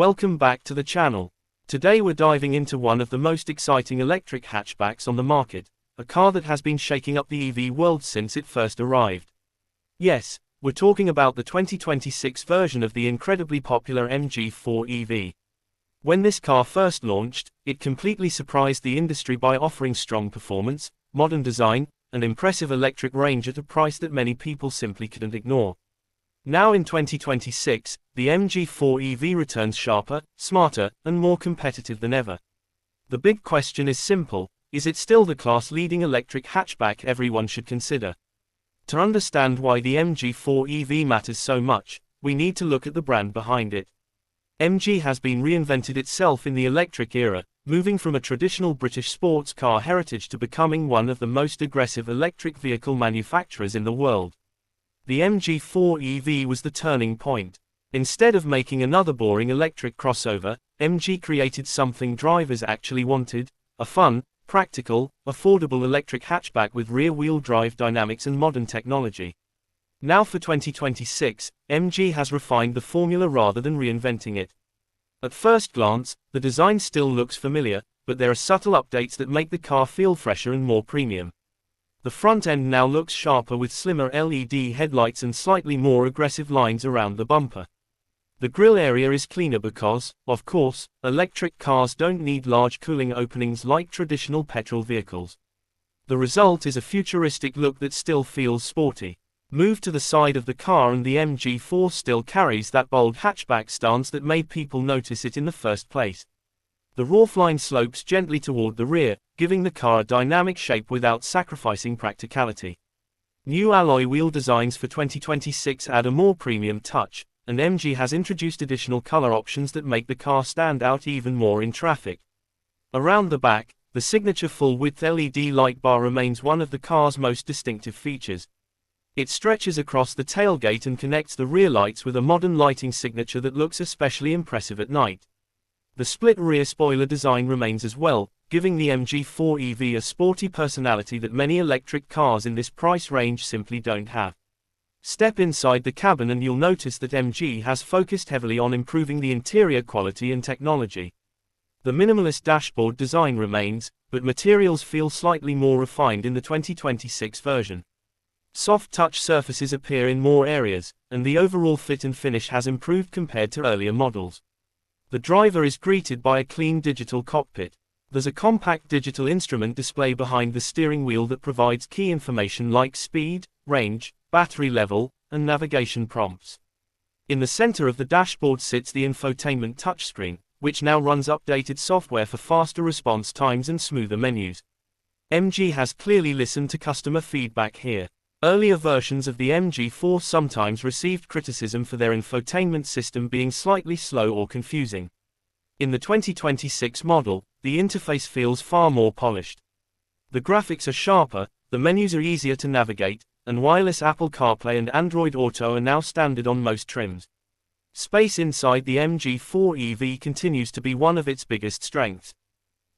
Welcome back to the channel. Today we're diving into one of the most exciting electric hatchbacks on the market, a car that has been shaking up the EV world since it first arrived. Yes, we're talking about the 2026 version of the incredibly popular MG4 EV. When this car first launched, it completely surprised the industry by offering strong performance, modern design, and impressive electric range at a price that many people simply couldn't ignore. Now in 2026, the MG4 EV returns sharper, smarter, and more competitive than ever. The big question is simple: is it still the class-leading electric hatchback everyone should consider? To understand why the MG4 EV matters so much, we need to look at the brand behind it. MG has been reinvented itself in the electric era, moving from a traditional British sports car heritage to becoming one of the most aggressive electric vehicle manufacturers in the world. The MG4 EV was the turning point. Instead of making another boring electric crossover, MG created something drivers actually wanted: a fun, practical, affordable electric hatchback with rear-wheel drive dynamics and modern technology. Now for 2026, MG has refined the formula rather than reinventing it. At first glance, the design still looks familiar, but there are subtle updates that make the car feel fresher and more premium. The front end now looks sharper with slimmer LED headlights and slightly more aggressive lines around the bumper. The grille area is cleaner because, of course, electric cars don't need large cooling openings like traditional petrol vehicles. The result is a futuristic look that still feels sporty. Move to the side of the car and the MG4 still carries that bold hatchback stance that made people notice it in the first place. The roofline slopes gently toward the rear, giving the car a dynamic shape without sacrificing practicality. New alloy wheel designs for 2026 add a more premium touch, and MG has introduced additional color options that make the car stand out even more in traffic. Around the back, the signature full-width LED light bar remains one of the car's most distinctive features. It stretches across the tailgate and connects the rear lights with a modern lighting signature that looks especially impressive at night. The split rear spoiler design remains as well, giving the MG4 EV a sporty personality that many electric cars in this price range simply don't have. Step inside the cabin and you'll notice that MG has focused heavily on improving the interior quality and technology. The minimalist dashboard design remains, but materials feel slightly more refined in the 2026 version. Soft touch surfaces appear in more areas, and the overall fit and finish has improved compared to earlier models. The driver is greeted by a clean digital cockpit. There's a compact digital instrument display behind the steering wheel that provides key information like speed, range, battery level, and navigation prompts. In the center of the dashboard sits the infotainment touchscreen, which now runs updated software for faster response times and smoother menus. MG has clearly listened to customer feedback here. Earlier versions of the MG4 sometimes received criticism for their infotainment system being slightly slow or confusing. In the 2026 model, the interface feels far more polished. The graphics are sharper, the menus are easier to navigate, and wireless Apple CarPlay and Android Auto are now standard on most trims. Space inside the MG4 EV continues to be one of its biggest strengths.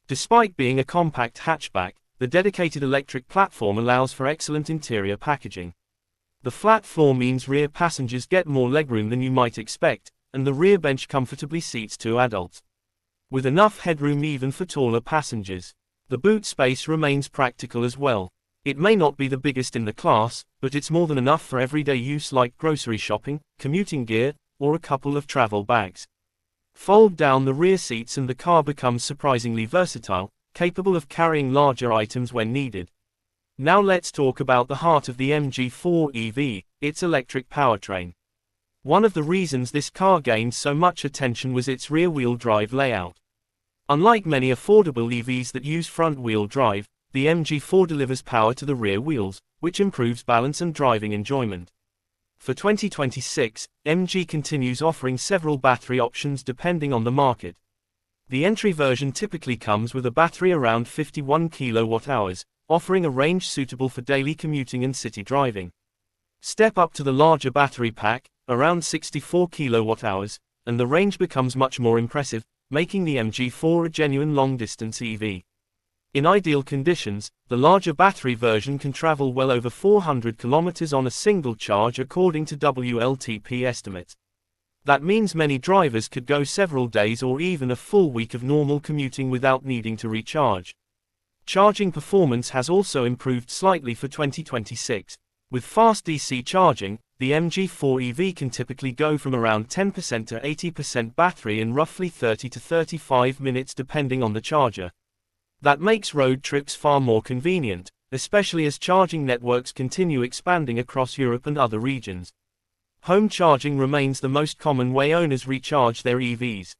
Despite being a compact hatchback, the dedicated electric platform allows for excellent interior packaging. The flat floor means rear passengers get more legroom than you might expect, and the rear bench comfortably seats 2 adults, with enough headroom even for taller passengers. The boot space remains practical as well. It may not be the biggest in the class, but it's more than enough for everyday use like grocery shopping, commuting gear, or a couple of travel bags. Fold down the rear seats and the car becomes surprisingly versatile, capable of carrying larger items when needed. Now let's talk about the heart of the MG4 EV, its electric powertrain. One of the reasons this car gained so much attention was its rear-wheel drive layout. Unlike many affordable EVs that use front-wheel drive, the MG4 delivers power to the rear wheels, which improves balance and driving enjoyment. For 2026, MG continues offering several battery options depending on the market. The entry version typically comes with a battery around 51 kWh, offering a range suitable for daily commuting and city driving. Step up to the larger battery pack, around 64 kWh, and the range becomes much more impressive, making the MG4 a genuine long-distance EV. In ideal conditions, the larger battery version can travel well over 400 km on a single charge according to WLTP estimates. That means many drivers could go several days or even a full week of normal commuting without needing to recharge. Charging performance has also improved slightly for 2026. With fast DC charging, the MG4 EV can typically go from around 10% to 80% battery in roughly 30 to 35 minutes depending on the charger. That makes road trips far more convenient, especially as charging networks continue expanding across Europe and other regions. Home charging remains the most common way owners recharge their EVs.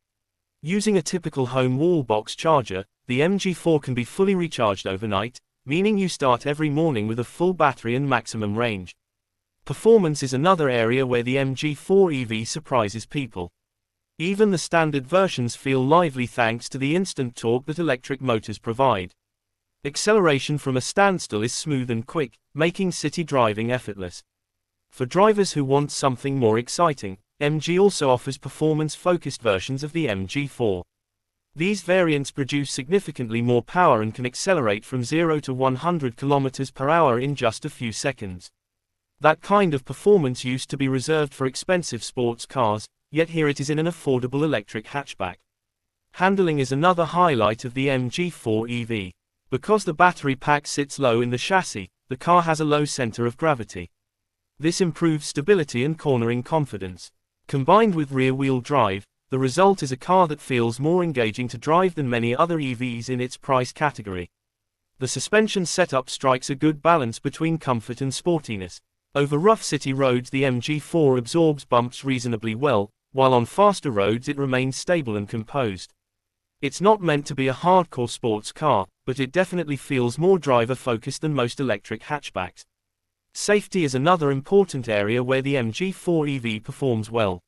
Using a typical home wall box charger, the MG4 can be fully recharged overnight, meaning you start every morning with a full battery and maximum range. Performance is another area where the MG4 EV surprises people. Even the standard versions feel lively thanks to the instant torque that electric motors provide. Acceleration from a standstill is smooth and quick, making city driving effortless. For drivers who want something more exciting, MG also offers performance-focused versions of the MG4. These variants produce significantly more power and can accelerate from 0 to 100 km per hour in just a few seconds. That kind of performance used to be reserved for expensive sports cars, yet here it is in an affordable electric hatchback. Handling is another highlight of the MG4 EV. Because the battery pack sits low in the chassis, the car has a low center of gravity. This improves stability and cornering confidence. Combined with rear-wheel drive, the result is a car that feels more engaging to drive than many other EVs in its price category. The suspension setup strikes a good balance between comfort and sportiness. Over rough city roads the MG4 absorbs bumps reasonably well, while on faster roads it remains stable and composed. It's not meant to be a hardcore sports car, but it definitely feels more driver-focused than most electric hatchbacks. Safety is another important area where the MG4 EV performs well.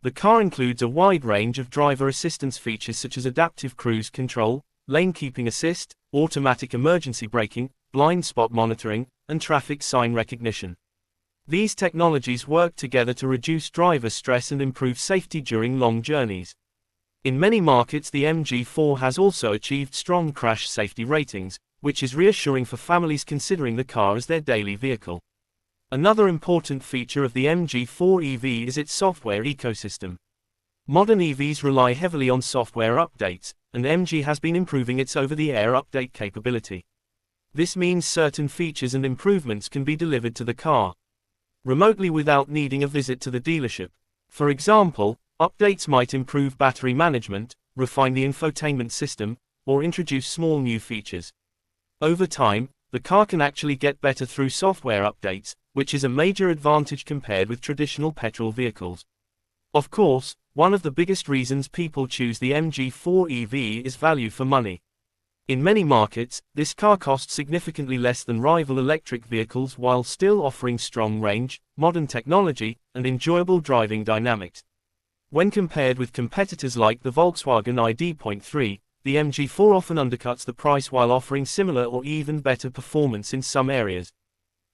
The car includes a wide range of driver assistance features such as adaptive cruise control, lane keeping assist, automatic emergency braking, blind spot monitoring, and traffic sign recognition. These technologies work together to reduce driver stress and improve safety during long journeys. In many markets the MG4 has also achieved strong crash safety ratings, which is reassuring for families considering the car as their daily vehicle. Another important feature of the MG4 EV is its software ecosystem. Modern EVs rely heavily on software updates, and MG has been improving its over-the-air update capability. This means certain features and improvements can be delivered to the car remotely without needing a visit to the dealership. For example, updates might improve battery management, refine the infotainment system, or introduce small new features. Over time, the car can actually get better through software updates, which is a major advantage compared with traditional petrol vehicles. Of course, one of the biggest reasons people choose the MG4 EV is value for money. In many markets, this car costs significantly less than rival electric vehicles while still offering strong range, modern technology, and enjoyable driving dynamics. When compared with competitors like the Volkswagen ID.3, the MG4 often undercuts the price while offering similar or even better performance in some areas.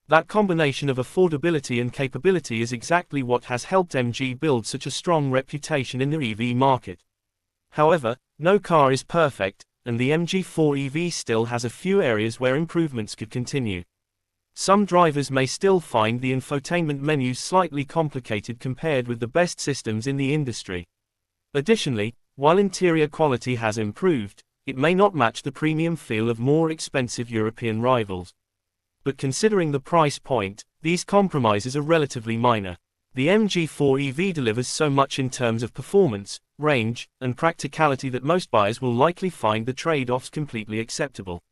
That combination of affordability and capability is exactly what has helped MG build such a strong reputation in the EV market. However, no car is perfect, and the MG4 EV still has a few areas where improvements could continue. Some drivers may still find the infotainment menus slightly complicated compared with the best systems in the industry. Additionally, while interior quality has improved, it may not match the premium feel of more expensive European rivals. But considering the price point, these compromises are relatively minor. The MG4 EV delivers so much in terms of performance, range, and practicality that most buyers will likely find the trade-offs completely acceptable.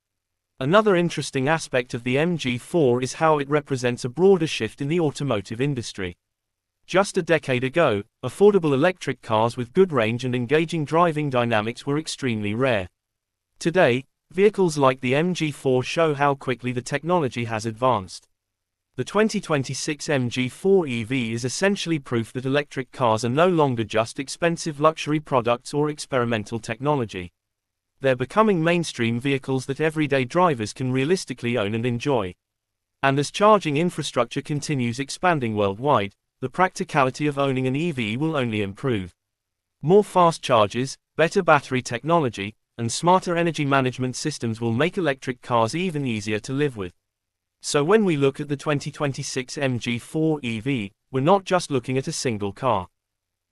Another interesting aspect of the MG4 is how it represents a broader shift in the automotive industry. Just a decade ago, affordable electric cars with good range and engaging driving dynamics were extremely rare. Today, vehicles like the MG4 show how quickly the technology has advanced. The 2026 MG4 EV is essentially proof that electric cars are no longer just expensive luxury products or experimental technology. They're becoming mainstream vehicles that everyday drivers can realistically own and enjoy. And as charging infrastructure continues expanding worldwide, the practicality of owning an EV will only improve. More fast chargers, better battery technology, and smarter energy management systems will make electric cars even easier to live with. So when we look at the 2026 MG4 EV, we're not just looking at a single car.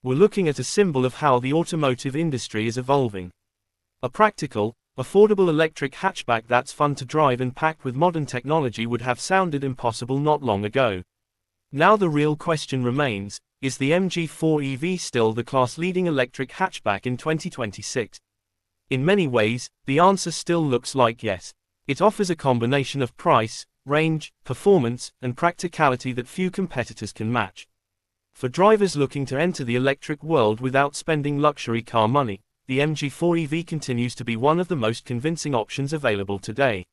we're looking at a symbol of how the automotive industry is evolving. A practical, affordable electric hatchback that's fun to drive and packed with modern technology would have sounded impossible not long ago. Now the real question remains, is the MG4 EV still the class-leading electric hatchback in 2026? In many ways, the answer still looks like yes. It offers a combination of price, range, performance, and practicality that few competitors can match. For drivers looking to enter the electric world without spending luxury car money, the MG4 EV continues to be one of the most convincing options available today.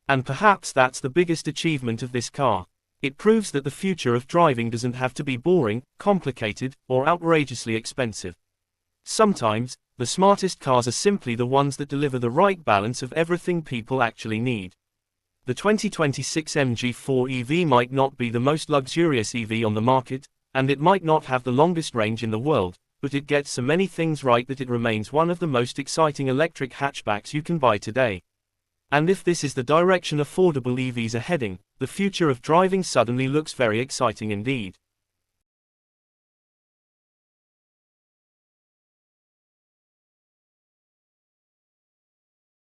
And perhaps that's the biggest achievement of this car. It proves that the future of driving doesn't have to be boring, complicated, or outrageously expensive. Sometimes, the smartest cars are simply the ones that deliver the right balance of everything people actually need. The 2026 MG4 EV might not be the most luxurious EV on the market, and it might not have the longest range in the world, but it gets so many things right that it remains one of the most exciting electric hatchbacks you can buy today. And if this is the direction affordable EVs are heading, the future of driving suddenly looks very exciting indeed.